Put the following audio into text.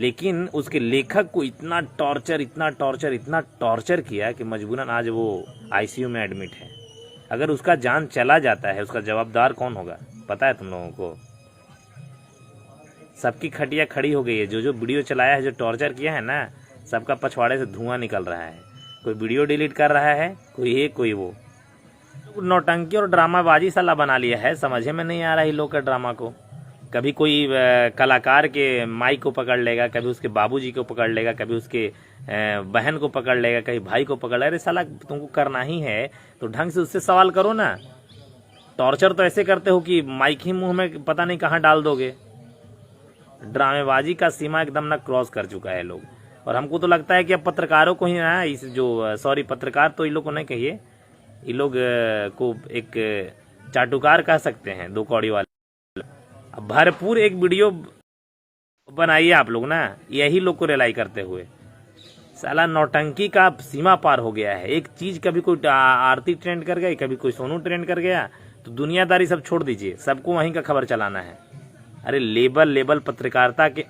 लेकिन उसके लेखक को इतना टॉर्चर किया कि मजबूरन आज वो आईसीयू में एडमिट है। अगर उसका जान चला जाता है, उसका जवाबदार कौन होगा पता है तुम लोगों को? सबकी खटिया खड़ी हो गई है। जो वीडियो चलाया है, जो टॉर्चर किया है ना, सबका पछवाड़े से धुआं निकल रहा है। कोई वीडियो डिलीट कर रहा है, कोई ये कोई वो। नौटंकी और ड्रामाबाजी साला बना लिया है, समझे में नहीं आ रहा है लोग का ड्रामा को। कभी कोई कलाकार के माइक को पकड़ लेगा, कभी उसके बाबूजी को पकड़ लेगा, कभी उसके बहन को पकड़ लेगा, कभी भाई को पकड़ लेगा। अरे साला तुमको करना ही है तो ढंग से उससे सवाल करो ना। टॉर्चर तो ऐसे करते हो कि माइक ही मुंह में पता नहीं कहाँ डाल दोगे। ड्रामेबाजी का सीमा एकदम ना क्रॉस कर चुका है लोग। और हमको तो लगता है कि अब पत्रकारों को ही ना, इस जो पत्रकार तो इन लोग को नहीं कहिए, इन लोग को एक चाटुकार कह सकते हैं, दो कौड़ी वाले। अब भरपूर एक वीडियो बनाइए आप लोग ना, यही लोग को रिलाई करते हुए। साला नौटंकी का सीमा पार हो गया है। एक चीज, कभी कोई आरती ट्रेंड कर गई, कभी कोई सोनू ट्रेंड कर गया, तो दुनियादारी सब छोड़ दीजिए, सबको वहीं का खबर चलाना है। अरे लेबल पत्रकारिता के